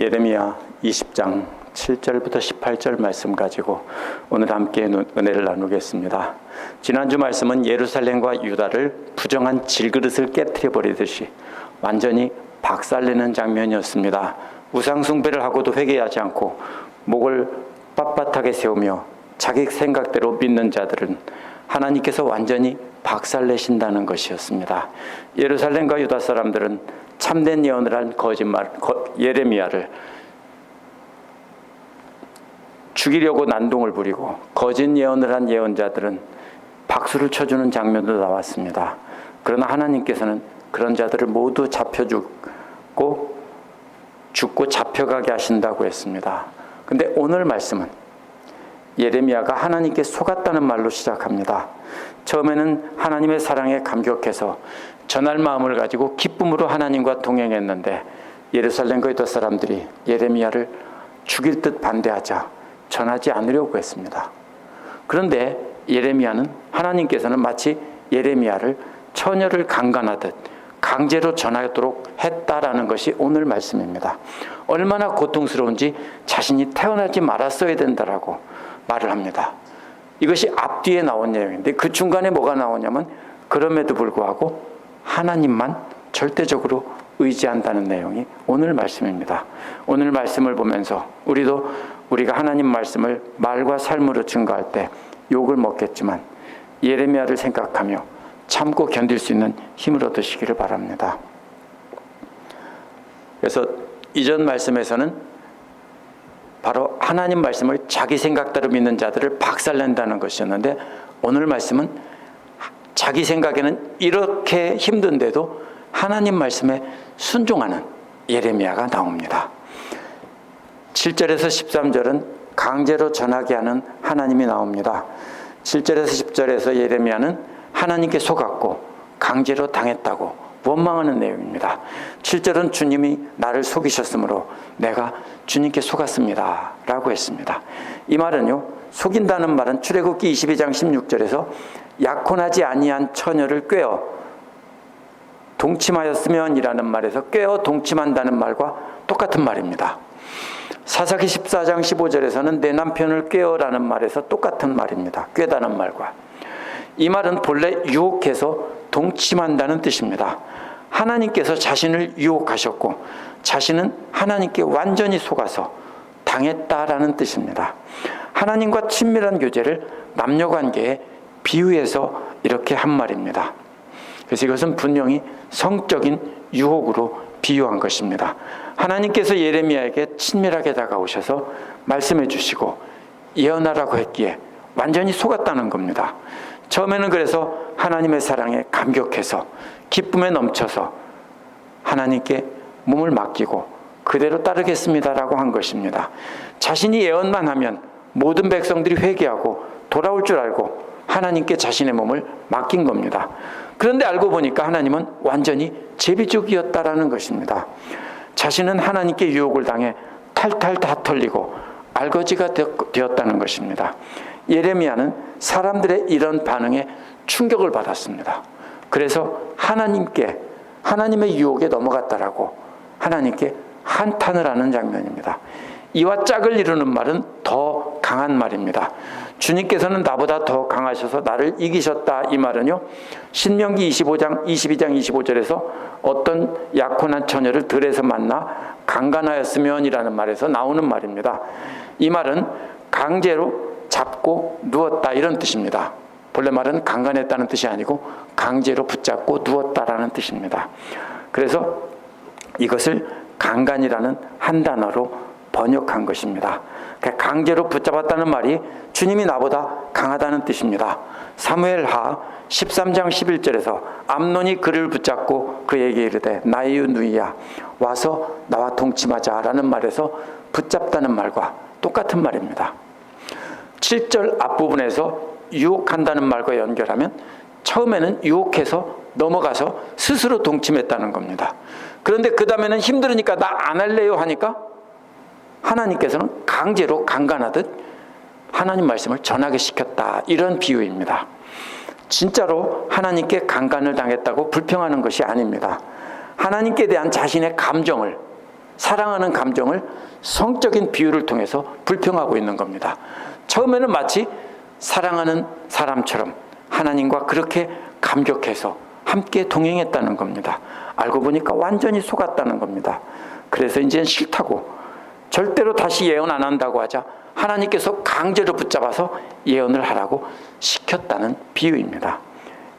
예레미야 20장 7절부터 18절 말씀 가지고 오늘 함께 은혜를 나누겠습니다. 지난주 말씀은 예루살렘과 유다를 부정한 질그릇을 깨트려 버리듯이 완전히 박살내는 장면이었습니다. 우상 숭배를 하고도 회개하지 않고 목을 빳빳하게 세우며 자기 생각대로 믿는 자들은 하나님께서 완전히 박살내신다는 것이었습니다. 예루살렘과 유다 사람들은 참된 예언을 한 예레미야를 죽이려고 난동을 부리고 거짓 예언을 한 예언자들은 박수를 쳐주는 장면도 나왔습니다. 그러나 하나님께서는 그런 자들을 모두 죽고 잡혀가게 하신다고 했습니다. 근데 오늘 말씀은 예레미야가 하나님께 속았다는 말로 시작합니다. 처음에는 하나님의 사랑에 감격해서 전할 마음을 가지고 기쁨으로 하나님과 동행했는데 예루살렘과 유다 사람들이 예레미야를 죽일 듯 반대하자 전하지 않으려고 했습니다. 그런데 하나님께서는 마치 예레미야를 처녀를 강간하듯 강제로 전하도록 했다라는 것이 오늘 말씀입니다. 얼마나 고통스러운지 자신이 태어나지 말았어야 된다라고 말을 합니다. 이것이 앞뒤에 나온 내용인데 그 중간에 뭐가 나오냐면 그럼에도 불구하고 하나님만 절대적으로 의지한다는 내용이 오늘 말씀입니다. 오늘 말씀을 보면서 우리가 하나님 말씀을 말과 삶으로 증거할 때 욕을 먹겠지만 예레미야를 생각하며 참고 견딜 수 있는 힘을 얻으시기를 바랍니다. 그래서 이전 말씀에서는 바로 하나님 말씀을 자기 생각대로 믿는 자들을 박살낸다는 것이었는데 오늘 말씀은 자기 생각에는 이렇게 힘든데도 하나님 말씀에 순종하는 예레미야가 나옵니다. 7절에서 13절은 강제로 전하게 하는 하나님이 나옵니다. 7절에서 10절에서 예레미야는 하나님께 속았고 강제로 당했다고 원망하는 내용입니다. 7절은 주님이 나를 속이셨으므로 내가 주님께 속았습니다 라고 했습니다. 이 말은요, 속인다는 말은 출애굽기 22장 16절에서 약혼하지 아니한 처녀를 꿰어 동침하였으면이라는 말에서 꿰어 동침한다는 말과 똑같은 말입니다. 사사기 14장 15절에서는 내 남편을 꿰어라는 말에서 똑같은 말입니다. 꿰다는 말과. 이 말은 본래 유혹해서 동침한다는 뜻입니다. 하나님께서 자신을 유혹하셨고 자신은 하나님께 완전히 속아서 당했다라는 뜻입니다. 하나님과 친밀한 교제를 남녀관계에 비유해서 이렇게 한 말입니다. 그래서 이것은 분명히 성적인 유혹으로 비유한 것입니다. 하나님께서 예레미야에게 친밀하게 다가오셔서 말씀해 주시고 예언하라고 했기에 완전히 속았다는 겁니다. 처음에는 그래서 하나님의 사랑에 감격해서 기쁨에 넘쳐서 하나님께 몸을 맡기고 그대로 따르겠습니다라고 한 것입니다. 자신이 예언만 하면 모든 백성들이 회개하고 돌아올 줄 알고 하나님께 자신의 몸을 맡긴 겁니다. 그런데 알고 보니까 하나님은 완전히 제비족이었다라는 것입니다. 자신은 하나님께 유혹을 당해 탈탈 다 털리고 알거지가 되었다는 것입니다. 예레미야는 사람들의 이런 반응에 충격을 받았습니다. 그래서 하나님의 유혹에 넘어갔다라고 하나님께 한탄을 하는 장면입니다. 이와 짝을 이루는 말은 더 강한 말입니다. 주님께서는 나보다 더 강하셔서 나를 이기셨다. 이 말은요, 신명기 22장 25절에서 어떤 약혼한 처녀를 들에서 만나 강간하였으면이라는 말에서 나오는 말입니다. 이 말은 강제로 잡고 누웠다 이런 뜻입니다. 본래 말은 강간했다는 뜻이 아니고 강제로 붙잡고 누웠다라는 뜻입니다. 그래서 이것을 강간이라는 한 단어로 번역한 것입니다. 강제로 붙잡았다는 말이 주님이 나보다 강하다는 뜻입니다. 사무엘하 13장 11절에서 암논이 그를 붙잡고 그에게 이르되 나의 누이야 와서 나와 동침하자라는 말에서 붙잡다는 말과 똑같은 말입니다. 7절 앞부분에서 유혹한다는 말과 연결하면 처음에는 유혹해서 넘어가서 스스로 동침했다는 겁니다. 그런데 그 다음에는 힘들으니까 나 안 할래요 하니까 하나님께서는 강제로 강간하듯 하나님 말씀을 전하게 시켰다. 이런 비유입니다. 진짜로 하나님께 강간을 당했다고 불평하는 것이 아닙니다. 하나님께 대한 자신의 감정을 사랑하는 감정을 성적인 비유를 통해서 불평하고 있는 겁니다. 처음에는 마치 사랑하는 사람처럼 하나님과 그렇게 감격해서 함께 동행했다는 겁니다. 알고 보니까 완전히 속았다는 겁니다. 그래서 이제는 싫다고, 절대로 다시 예언 안 한다고 하자 하나님께서 강제로 붙잡아서 예언을 하라고 시켰다는 비유입니다.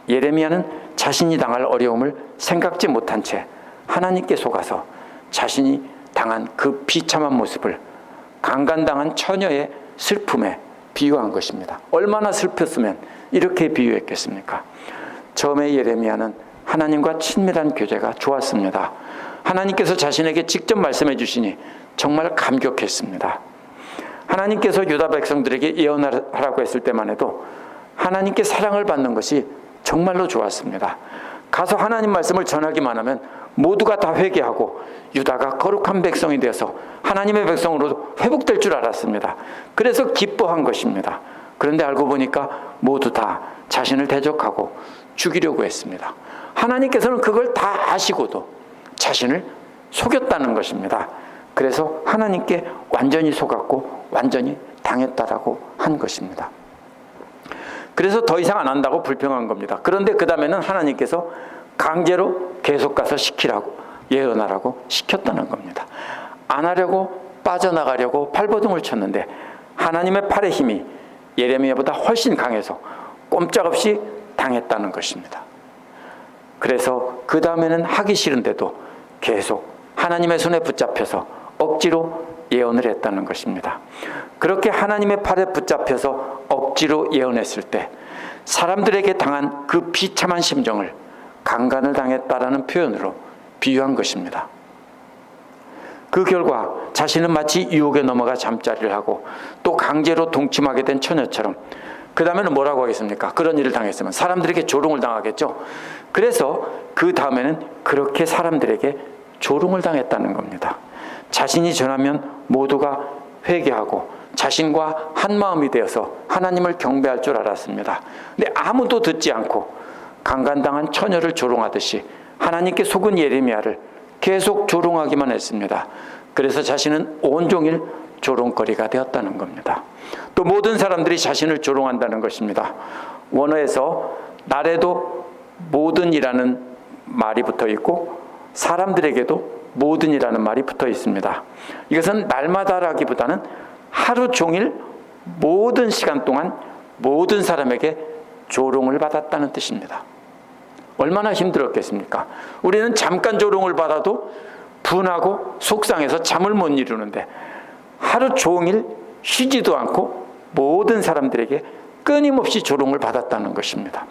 예레미야는 자신이 당할 어려움을 생각지 못한 채 하나님께 속아서 자신이 당한 그 비참한 모습을 강간당한 처녀의 슬픔에 비유한 것입니다. 얼마나 슬펐으면 이렇게 비유했겠습니까? 처음에 예레미야는 하나님과 친밀한 교제가 좋았습니다. 하나님께서 자신에게 직접 말씀해 주시니 정말 감격했습니다. 하나님께서 유다 백성들에게 예언하라고 했을 때만 해도 하나님께 사랑을 받는 것이 정말로 좋았습니다. 가서 하나님 말씀을 전하기만 하면 모두가 다 회개하고 유다가 거룩한 백성이 되어서 하나님의 백성으로 회복될 줄 알았습니다. 그래서 기뻐한 것입니다. 그런데 알고 보니까 모두 다 자신을 대적하고 죽이려고 했습니다. 하나님께서는 그걸 다 아시고도 자신을 속였다는 것입니다. 그래서 하나님께 완전히 속았고 완전히 당했다라고 한 것입니다. 그래서 더 이상 안 한다고 불평한 겁니다. 그런데 그 다음에는 하나님께서 강제로 계속 가서 시키라고, 예언하라고 시켰다는 겁니다. 안 하려고 빠져나가려고 발버둥을 쳤는데 하나님의 팔의 힘이 예레미야보다 훨씬 강해서 꼼짝없이 당했다는 것입니다. 그래서 그 다음에는 하기 싫은데도 계속 하나님의 손에 붙잡혀서 억지로 예언을 했다는 것입니다. 그렇게 하나님의 팔에 붙잡혀서 억지로 예언했을 때 사람들에게 당한 그 비참한 심정을 강간을 당했다라는 표현으로 비유한 것입니다. 그 결과 자신은 마치 유혹에 넘어가 잠자리를 하고 또 강제로 동침하게 된 처녀처럼, 그 다음에는 뭐라고 하겠습니까? 그런 일을 당했으면 사람들에게 조롱을 당하겠죠. 그래서 그 다음에는 그렇게 사람들에게 조롱을 당했다는 겁니다. 자신이 전하면 모두가 회개하고 자신과 한마음이 되어서 하나님을 경배할 줄 알았습니다. 근데 아무도 듣지 않고 강간당한 처녀를 조롱하듯이 하나님께 속은 예레미야를 계속 조롱하기만 했습니다. 그래서 자신은 온종일 조롱거리가 되었다는 겁니다. 또 모든 사람들이 자신을 조롱한다는 것입니다. 원어에서 날에도 모든이라는 말이 붙어 있고 사람들에게도 모든이라는 말이 붙어 있습니다. 이것은 날마다라기보다는 하루 종일 모든 시간 동안 모든 사람에게 조롱을 받았다는 뜻입니다. 얼마나 힘들었겠습니까? 우리는 잠깐 조롱을 받아도 분하고 속상해서 잠을 못 이루는데 하루 종일 쉬지도 않고 모든 사람들에게 끊임없이 조롱을 받았다는 것입니다.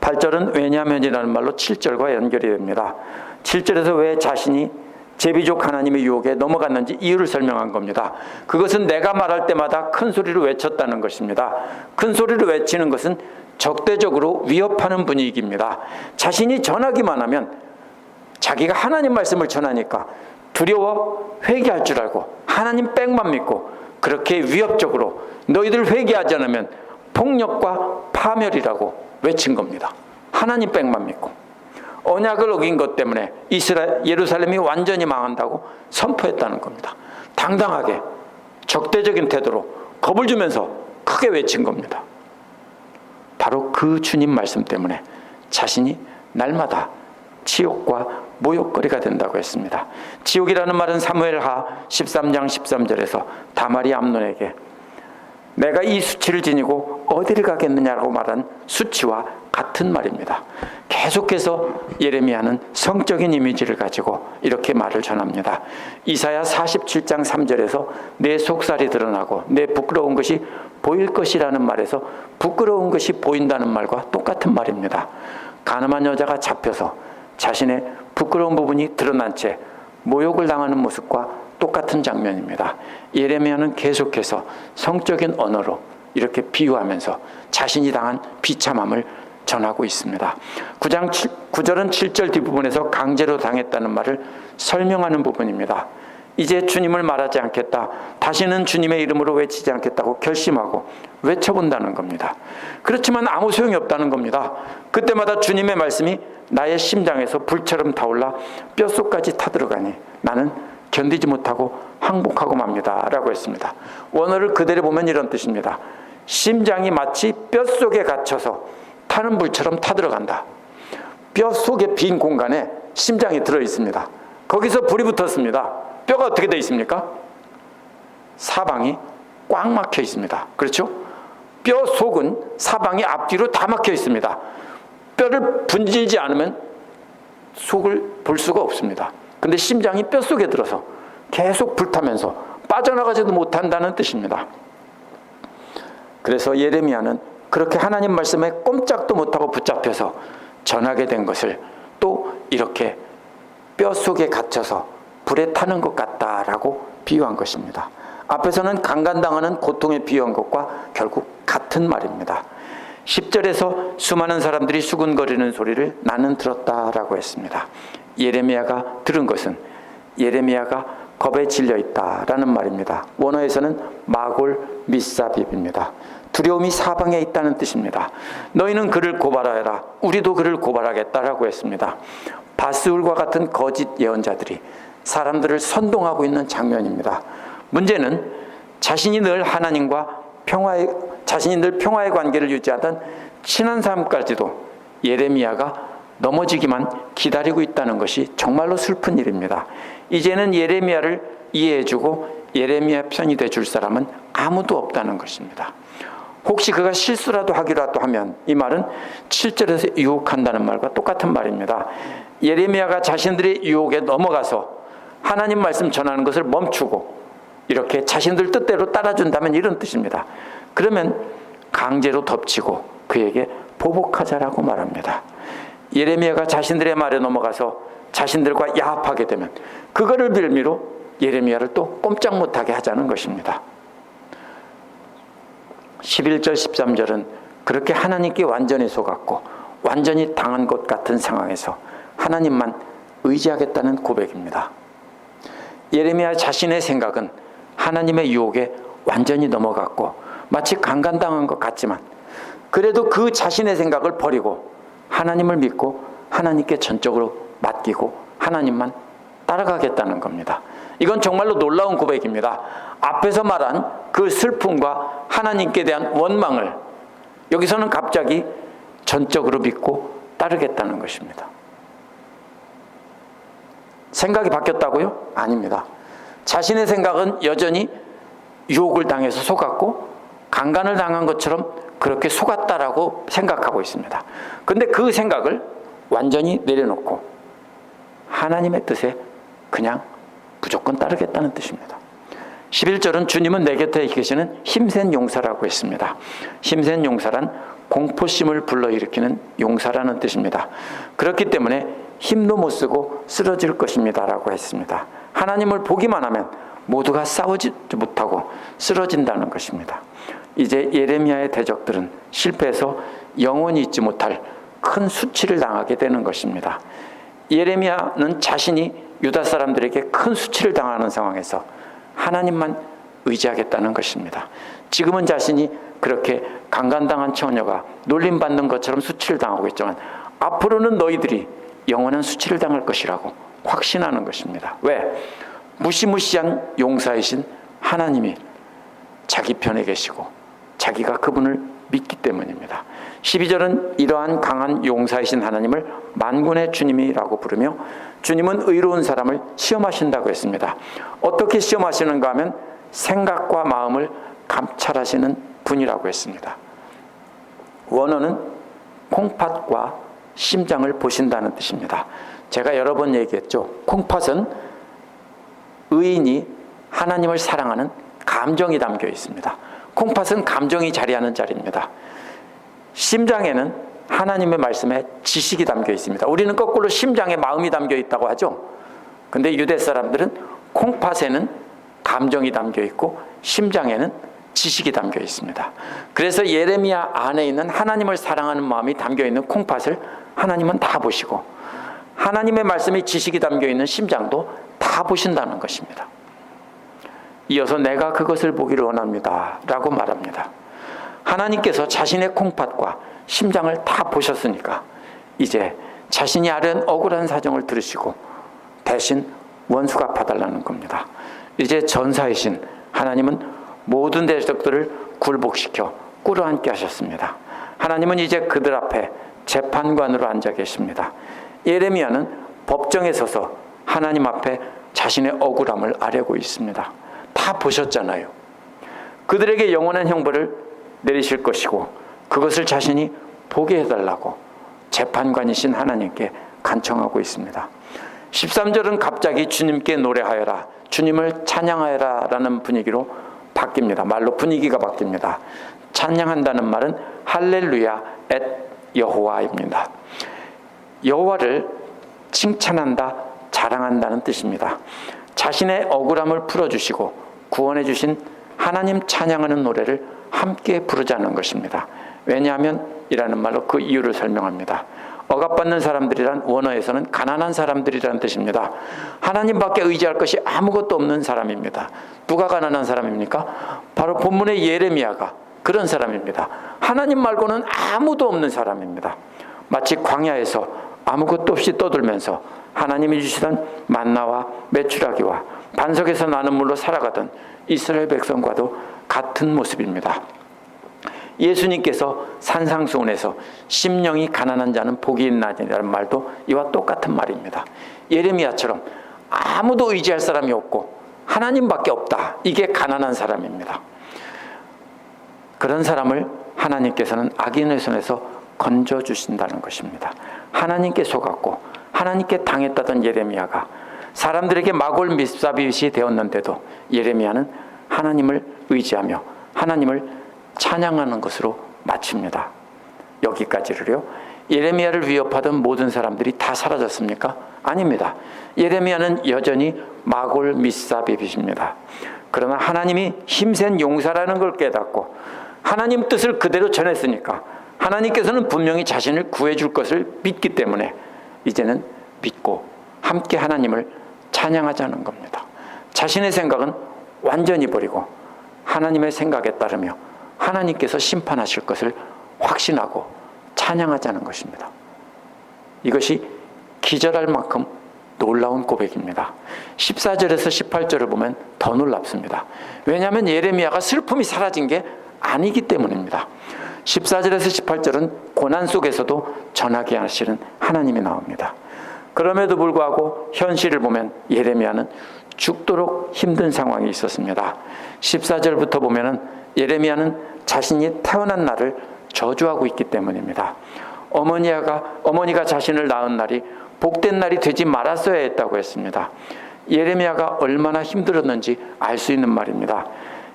8절은 왜냐하면이라는 말로 7절과 연결이 됩니다. 7절에서 왜 자신이 제비족 하나님의 유혹에 넘어갔는지 이유를 설명한 겁니다. 그것은 내가 말할 때마다 큰 소리로 외쳤다는 것입니다. 큰 소리로 외치는 것은 적대적으로 위협하는 분위기입니다. 자신이 전하기만 하면 자기가 하나님 말씀을 전하니까 두려워 회개할 줄 알고 하나님 빽만 믿고 그렇게 위협적으로 너희들 회개하지 않으면 폭력과 파멸이라고 외친 겁니다. 하나님 빽만 믿고 언약을 어긴 것 때문에 예루살렘이 완전히 망한다고 선포했다는 겁니다. 당당하게 적대적인 태도로 겁을 주면서 크게 외친 겁니다. 바로 그 주님 말씀 때문에 자신이 날마다 치욕과 모욕거리가 된다고 했습니다. 치욕이라는 말은 사무엘하 13장 13절에서 다말이 암논에게 내가 이 수치를 지니고 어디를 가겠느냐라고 말한 수치와 같은 말입니다. 계속해서 예레미야는 성적인 이미지를 가지고 이렇게 말을 전합니다. 이사야 47장 3절에서 내 속살이 드러나고 내 부끄러운 것이 보일 것이라는 말에서 부끄러운 것이 보인다는 말과 똑같은 말입니다. 가늠한 여자가 잡혀서 자신의 부끄러운 부분이 드러난 채 모욕을 당하는 모습과 똑같은 장면입니다. 예레미야는 계속해서 성적인 언어로 이렇게 비유하면서 자신이 당한 비참함을 전하고 있습니다. 9절은 7절 뒷부분에서 강제로 당했다는 말을 설명하는 부분입니다. 이제 주님을 말하지 않겠다, 다시는 주님의 이름으로 외치지 않겠다고 결심하고 외쳐본다는 겁니다. 그렇지만 아무 소용이 없다는 겁니다. 그때마다 주님의 말씀이 나의 심장에서 불처럼 타올라 뼛속까지 타들어가니 나는 견디지 못하고 항복하고 맙니다 라고 했습니다. 원어를 그대로 보면 이런 뜻입니다. 심장이 마치 뼛속에 갇혀서 타는 불처럼 타들어간다. 뼛속에 빈 공간에 심장이 들어있습니다. 거기서 불이 붙었습니다. 뼈가 어떻게 되어 있습니까? 사방이 꽉 막혀 있습니다. 그렇죠? 뼈 속은 사방이 앞뒤로 다 막혀 있습니다. 뼈를 분질지 않으면 속을 볼 수가 없습니다. 근데 심장이 뼈 속에 들어서 계속 불타면서 빠져나가지도 못한다는 뜻입니다. 그래서 예레미야는 그렇게 하나님 말씀에 꼼짝도 못하고 붙잡혀서 전하게 된 것을 또 이렇게 뼈 속에 갇혀서 불에 타는 것 같다라고 비유한 것입니다. 앞에서는 강간당하는 고통에 비유한 것과 결국 같은 말입니다. 10절에서 수많은 사람들이 수군거리는 소리를 나는 들었다라고 했습니다. 예레미야가 들은 것은 예레미야가 겁에 질려 있다라는 말입니다. 원어에서는 마골 미사빕입니다. 두려움이 사방에 있다는 뜻입니다. 너희는 그를 고발하여라. 우리도 그를 고발하겠다라고 했습니다. 바스울과 같은 거짓 예언자들이 사람들을 선동하고 있는 장면입니다. 문제는 자신이 늘 평화의 관계를 유지하던 친한 사람까지도 예레미야가 넘어지기만 기다리고 있다는 것이 정말로 슬픈 일입니다. 이제는 예레미야를 이해해주고 예레미야 편이 돼줄 사람은 아무도 없다는 것입니다. 혹시 그가 실수라도 하기라도 하면, 이 말은 7절에서 유혹한다는 말과 똑같은 말입니다. 예레미야가 자신들의 유혹에 넘어가서 하나님 말씀 전하는 것을 멈추고 이렇게 자신들 뜻대로 따라준다면 이런 뜻입니다. 그러면 강제로 덮치고 그에게 보복하자라고 말합니다. 예레미야가 자신들의 말에 넘어가서 자신들과 야합하게 되면 그거를 빌미로 예레미야를 또 꼼짝 못하게 하자는 것입니다. 11절 13절은 그렇게 하나님께 완전히 속았고 완전히 당한 것 같은 상황에서 하나님만 의지하겠다는 고백입니다. 예레미야 자신의 생각은 하나님의 유혹에 완전히 넘어갔고 마치 강간당한 것 같지만 그래도 그 자신의 생각을 버리고 하나님을 믿고 하나님께 전적으로 맡기고 하나님만 따라가겠다는 겁니다. 이건 정말로 놀라운 고백입니다. 앞에서 말한 그 슬픔과 하나님께 대한 원망을 여기서는 갑자기 전적으로 믿고 따르겠다는 것입니다. 생각이 바뀌었다고요? 아닙니다. 자신의 생각은 여전히 유혹을 당해서 속았고 강간을 당한 것처럼 그렇게 속았다라고 생각하고 있습니다. 그런데 그 생각을 완전히 내려놓고 하나님의 뜻에 그냥 무조건 따르겠다는 뜻입니다. 11절은 주님은 내 곁에 계시는 힘센 용사라고 했습니다. 힘센 용사란 공포심을 불러일으키는 용사라는 뜻입니다. 그렇기 때문에 힘도 못 쓰고 쓰러질 것입니다 라고 했습니다. 하나님을 보기만 하면 모두가 싸우지 못하고 쓰러진다는 것입니다. 이제 예레미야의 대적들은 실패해서 영원히 잊지 못할 큰 수치를 당하게 되는 것입니다. 예레미야는 자신이 유다 사람들에게 큰 수치를 당하는 상황에서 하나님만 의지하겠다는 것입니다. 지금은 자신이 그렇게 강간당한 처녀가 놀림받는 것처럼 수치를 당하고 있지만 앞으로는 너희들이 영원한 수치를 당할 것이라고 확신하는 것입니다. 왜? 무시무시한 용사이신 하나님이 자기 편에 계시고 자기가 그분을 믿기 때문입니다. 12절은 이러한 강한 용사이신 하나님을 만군의 주님이라고 부르며 주님은 의로운 사람을 시험하신다고 했습니다. 어떻게 시험하시는가 하면 생각과 마음을 감찰하시는 분이라고 했습니다. 원어는 콩팥과 심장을 보신다는 뜻입니다. 제가 여러 번 얘기했죠. 콩팥은 의인이 하나님을 사랑하는 감정이 담겨 있습니다. 콩팥은 감정이 자리하는 자리입니다. 심장에는 하나님의 말씀에 지식이 담겨 있습니다. 우리는 거꾸로 심장에 마음이 담겨 있다고 하죠. 근데 유대 사람들은 콩팥에는 감정이 담겨 있고 심장에는 지식이 담겨 있습니다. 그래서 예레미야 안에 있는 하나님을 사랑하는 마음이 담겨 있는 콩팥을 하나님은 다 보시고 하나님의 말씀이 지식이 담겨 있는 심장도 다 보신다는 것입니다. 이어서 내가 그것을 보기를 원합니다 라고 말합니다. 하나님께서 자신의 콩팥과 심장을 다 보셨으니까 이제 자신이 아는 억울한 사정을 들으시고 대신 원수가 봐달라는 겁니다. 이제 전사이신 하나님은 모든 대적들을 굴복시켜 꿇어앉게 하셨습니다. 하나님은 이제 그들 앞에 재판관으로 앉아 계십니다. 예레미야는 법정에 서서 하나님 앞에 자신의 억울함을 아뢰고 있습니다. 다 보셨잖아요. 그들에게 영원한 형벌을 내리실 것이고 그것을 자신이 보게 해달라고 재판관이신 하나님께 간청하고 있습니다. 13절은 갑자기 주님께 노래하여라, 주님을 찬양하여라 라는 분위기로 바뀝니다. 말로 분위기가 바뀝니다. 찬양한다는 말은 할렐루야 앳 여호와입니다. 여호와를 칭찬한다, 자랑한다는 뜻입니다. 자신의 억울함을 풀어주시고 구원해 주신 하나님 찬양하는 노래를 함께 부르자는 것입니다. 왜냐하면 이라는 말로 그 이유를 설명합니다. 억압받는 사람들이란 원어에서는 가난한 사람들이라는 뜻입니다. 하나님밖에 의지할 것이 아무것도 없는 사람입니다. 누가 가난한 사람입니까? 바로 본문의 예레미야가 그런 사람입니다. 하나님 말고는 아무도 없는 사람입니다. 마치 광야에서 아무것도 없이 떠들면서 하나님이 주시던 만나와 메추라기와 반석에서 나는 물로 살아가던 이스라엘 백성과도 같은 모습입니다. 예수님께서 산상수훈에서 심령이 가난한 자는 복이 있나니라는 말도 이와 똑같은 말입니다. 예레미야처럼 아무도 의지할 사람이 없고 하나님밖에 없다. 이게 가난한 사람입니다. 그런 사람을 하나님께서는 악인의 손에서 건져주신다는 것입니다. 하나님께 속았고 하나님께 당했다던 예레미야가 사람들에게 마골 밉사빗이 되었는데도 예레미야는 하나님을 의지하며 하나님을 찬양하는 것으로 마칩니다. 여기까지를요. 예레미야를 위협하던 모든 사람들이 다 사라졌습니까? 아닙니다. 예레미야는 여전히 마골 밉사빗입니다. 그러나 하나님이 힘센 용사라는 걸 깨닫고 하나님 뜻을 그대로 전했으니까 하나님께서는 분명히 자신을 구해줄 것을 믿기 때문에 이제는 믿고 함께 하나님을 찬양하자는 겁니다. 자신의 생각은 완전히 버리고 하나님의 생각에 따르며 하나님께서 심판하실 것을 확신하고 찬양하자는 것입니다. 이것이 기절할 만큼 놀라운 고백입니다. 14절에서 18절을 보면 더 놀랍습니다. 왜냐하면 예레미야가 슬픔이 사라진 게 아니기 때문입니다. 14절에서 18절은 고난 속에서도 전하게 하시는 하나님이 나옵니다. 그럼에도 불구하고 현실을 보면 예레미야는 죽도록 힘든 상황이 있었습니다. 14절부터 보면은 예레미야는 자신이 태어난 날을 저주하고 있기 때문입니다. 어머니가 자신을 낳은 날이 복된 날이 되지 말았어야 했다고 했습니다. 예레미야가 얼마나 힘들었는지 알 수 있는 말입니다.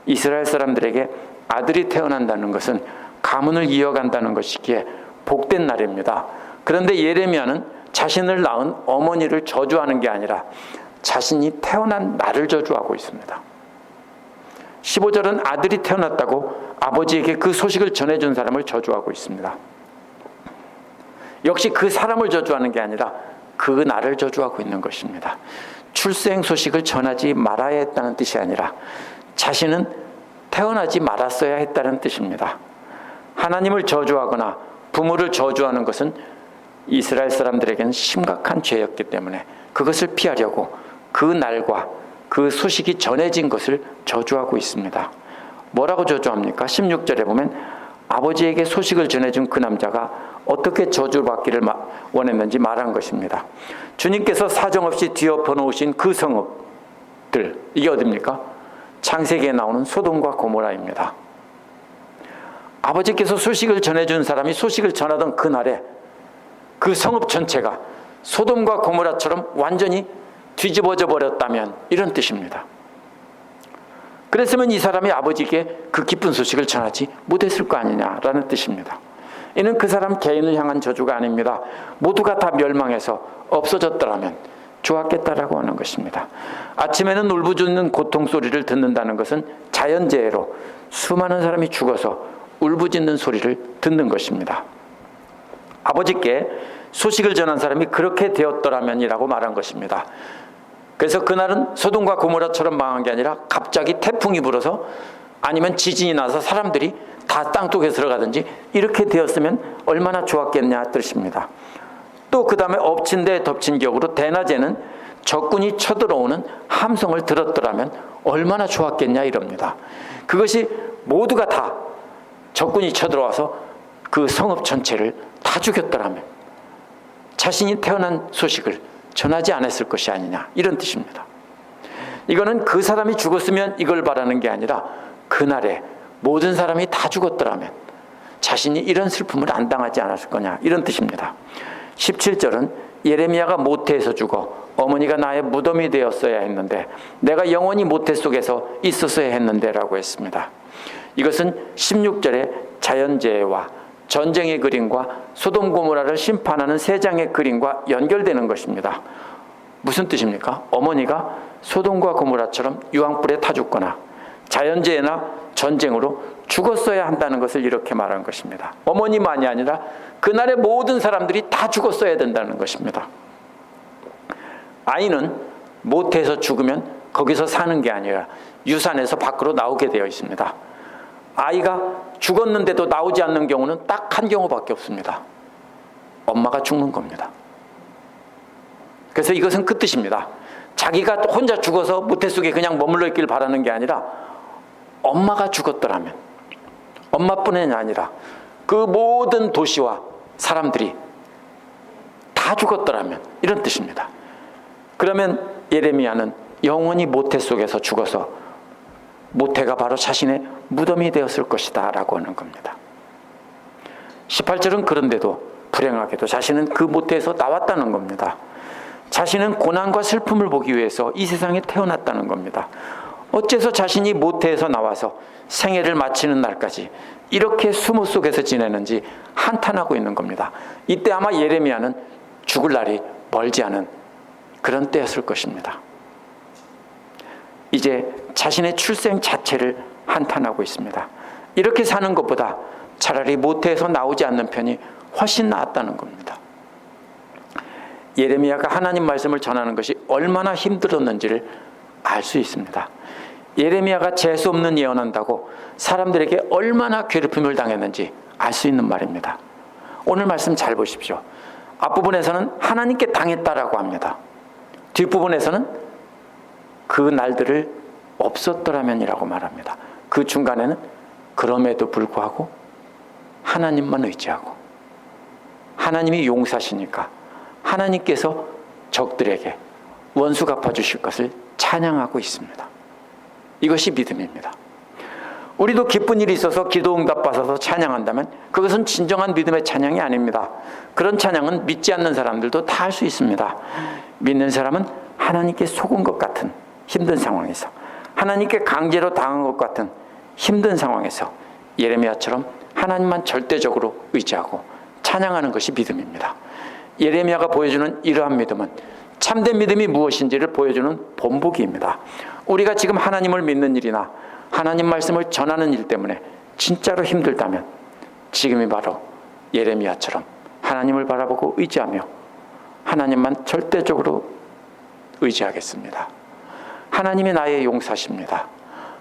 이스라엘 사람들에게 아들이 태어난다는 것은 가문을 이어간다는 것이기에 복된 날입니다. 그런데 예레미야는 자신을 낳은 어머니를 저주하는 게 아니라 자신이 태어난 날을 저주하고 있습니다. 15절은 아들이 태어났다고 아버지에게 그 소식을 전해준 사람을 저주하고 있습니다. 역시 그 사람을 저주하는 게 아니라 그 날을 저주하고 있는 것입니다. 출생 소식을 전하지 말아야 했다는 뜻이 아니라 자신은 태어나지 말았어야 했다는 뜻입니다. 하나님을 저주하거나 부모를 저주하는 것은 이스라엘 사람들에게는 심각한 죄였기 때문에 그것을 피하려고 그 날과 그 소식이 전해진 것을 저주하고 있습니다. 뭐라고 저주합니까? 16절에 보면 아버지에게 소식을 전해준 그 남자가 어떻게 저주받기를 원했는지 말한 것입니다. 주님께서 사정없이 뒤엎어 놓으신 그 성읍들, 이게 어디입니까? 창세기에 나오는 소돔과 고모라입니다. 아버지께서 소식을 전해준 사람이 소식을 전하던 그날에 그 성읍 전체가 소돔과 고모라처럼 완전히 뒤집어져 버렸다면 이런 뜻입니다. 그랬으면 이 사람이 아버지께 그 기쁜 소식을 전하지 못했을 거 아니냐라는 뜻입니다. 이는 그 사람 개인을 향한 저주가 아닙니다. 모두가 다 멸망해서 없어졌더라면 좋았겠다라고 하는 것입니다. 아침에는 울부짖는 고통 소리를 듣는다는 것은 자연재해로 수많은 사람이 죽어서 울부짖는 소리를 듣는 것입니다. 아버지께 소식을 전한 사람이 그렇게 되었더라면이라고 말한 것입니다. 그래서 그날은 소돔과 고모라처럼 망한 게 아니라 갑자기 태풍이 불어서 아니면 지진이 나서 사람들이 다 땅속에 들어가든지 이렇게 되었으면 얼마나 좋았겠냐 뜻입니다. 또 그 다음에 엎친 데 덮친 격으로 대낮에는 적군이 쳐들어오는 함성을 들었더라면 얼마나 좋았겠냐 이럽니다. 그것이 모두가 다 적군이 쳐들어와서 그 성읍 전체를 다 죽였더라면 자신이 태어난 소식을 전하지 않았을 것이 아니냐, 이런 뜻입니다. 이거는 그 사람이 죽었으면 이걸 바라는 게 아니라 그날에 모든 사람이 다 죽었더라면 자신이 이런 슬픔을 안 당하지 않았을 거냐, 이런 뜻입니다. 17절은 예레미야가 모태에서 죽어 어머니가 나의 무덤이 되었어야 했는데 내가 영원히 모태 속에서 있었어야 했는데 라고 했습니다. 이것은 16절의 자연재해와 전쟁의 그림과 소돔 고모라를 심판하는 세 장의 그림과 연결되는 것입니다. 무슨 뜻입니까? 어머니가 소돔과 고모라처럼 유황불에 타 죽거나 자연재해나 전쟁으로 죽었어야 한다는 것을 이렇게 말하는 것입니다. 어머니만이 아니라 그날의 모든 사람들이 다 죽었어야 된다는 것입니다. 아이는 모태에서 죽으면 거기서 사는 게 아니라 유산에서 밖으로 나오게 되어 있습니다. 아이가 죽었는데도 나오지 않는 경우는 딱 한 경우밖에 없습니다. 엄마가 죽는 겁니다. 그래서 이것은 그 뜻입니다. 자기가 혼자 죽어서 모태 속에 그냥 머물러 있길 바라는 게 아니라 엄마가 죽었더라면, 엄마뿐이 아니라 그 모든 도시와 사람들이 다 죽었더라면, 이런 뜻입니다. 그러면 예레미야는 영원히 모태 속에서 죽어서 모태가 바로 자신의 무덤이 되었을 것이다 라고 하는 겁니다. 18절은 그런데도 불행하게도 자신은 그 모태에서 나왔다는 겁니다. 자신은 고난과 슬픔을 보기 위해서 이 세상에 태어났다는 겁니다. 어째서 자신이 모태에서 나와서 생애를 마치는 날까지 이렇게 수모 속에서 지내는지 한탄하고 있는 겁니다. 이때 아마 예레미야는 죽을 날이 멀지 않은 그런 때였을 것입니다. 이제 자신의 출생 자체를 한탄하고 있습니다. 이렇게 사는 것보다 차라리 모태에서 나오지 않는 편이 훨씬 나았다는 겁니다. 예레미야가 하나님 말씀을 전하는 것이 얼마나 힘들었는지를 알 수 있습니다. 예레미야가 재수 없는 예언한다고 사람들에게 얼마나 괴롭힘을 당했는지 알 수 있는 말입니다. 오늘 말씀 잘 보십시오. 앞부분에서는 하나님께 당했다라고 합니다. 뒷부분에서는 그 날들을 없었더라면이라고 말합니다. 그 중간에는 그럼에도 불구하고 하나님만 의지하고 하나님이 용사시니까 하나님께서 적들에게 원수 갚아주실 것을 찬양하고 있습니다. 이것이 믿음입니다. 우리도 기쁜 일이 있어서 기도 응답 받아서 찬양한다면 그것은 진정한 믿음의 찬양이 아닙니다. 그런 찬양은 믿지 않는 사람들도 다 할 수 있습니다. 믿는 사람은 하나님께 속은 것 같은 힘든 상황에서, 하나님께 강제로 당한 것 같은 힘든 상황에서 예레미야처럼 하나님만 절대적으로 의지하고 찬양하는 것이 믿음입니다. 예레미야가 보여주는 이러한 믿음은 참된 믿음이 무엇인지를 보여주는 본보기입니다. 우리가 지금 하나님을 믿는 일이나 하나님 말씀을 전하는 일 때문에 진짜로 힘들다면 지금이 바로 예레미야처럼 하나님을 바라보고 의지하며 하나님만 절대적으로 의지하겠습니다. 하나님이 나의 용사십니다.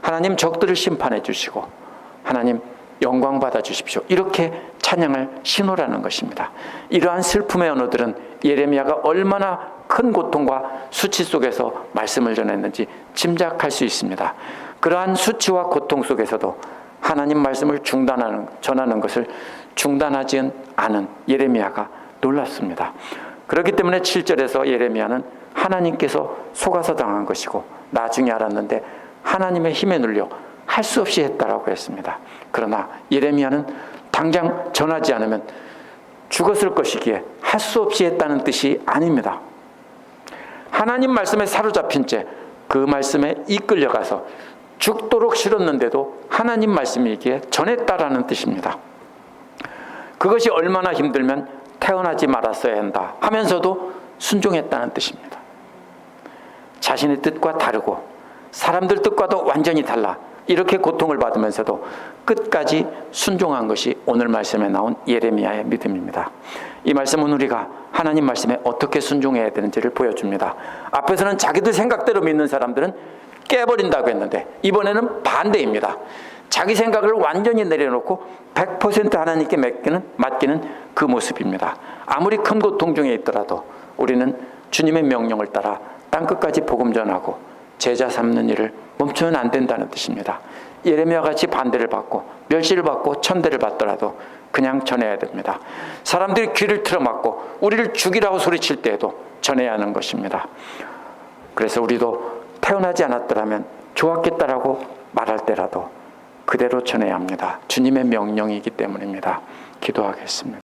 하나님 적들을 심판해 주시고 하나님 영광 받아 주십시오. 이렇게 찬양을 신호라는 것입니다. 이러한 슬픔의 언어들은 예레미야가 얼마나 큰 고통과 수치 속에서 말씀을 전했는지 짐작할 수 있습니다. 그러한 수치와 고통 속에서도 하나님 말씀을 전하는 것을 중단하지 않은 예레미야가 놀랐습니다. 그렇기 때문에 7절에서 예레미야는 하나님께서 속아서 당한 것이고 나중에 알았는데 하나님의 힘에 눌려 할 수 없이 했다라고 했습니다. 그러나 예레미야는 당장 전하지 않으면 죽었을 것이기에 할 수 없이 했다는 뜻이 아닙니다. 하나님 말씀에 사로잡힌 채 그 말씀에 이끌려가서 죽도록 싫었는데도 하나님 말씀이기에 전했다라는 뜻입니다. 그것이 얼마나 힘들면 태어나지 말았어야 한다 하면서도 순종했다는 뜻입니다. 자신의 뜻과 다르고 사람들 뜻과도 완전히 달라 이렇게 고통을 받으면서도 끝까지 순종한 것이 오늘 말씀에 나온 예레미야의 믿음입니다. 이 말씀은 우리가 하나님 말씀에 어떻게 순종해야 되는지를 보여줍니다. 앞에서는 자기들 생각대로 믿는 사람들은 깨버린다고 했는데 이번에는 반대입니다. 자기 생각을 완전히 내려놓고 100% 하나님께 맡기는 그 모습입니다. 아무리 큰 고통 중에 있더라도 우리는 주님의 명령을 따라 땅끝까지 복음 전하고 제자 삼는 일을 멈추면 안 된다는 뜻입니다. 예레미야와 같이 반대를 받고 멸시를 받고 천대를 받더라도 그냥 전해야 됩니다. 사람들이 귀를 틀어막고 우리를 죽이라고 소리칠 때에도 전해야 하는 것입니다. 그래서 우리도 태어나지 않았더라면 좋았겠다라고 말할 때라도 그대로 전해야 합니다. 주님의 명령이기 때문입니다. 기도하겠습니다.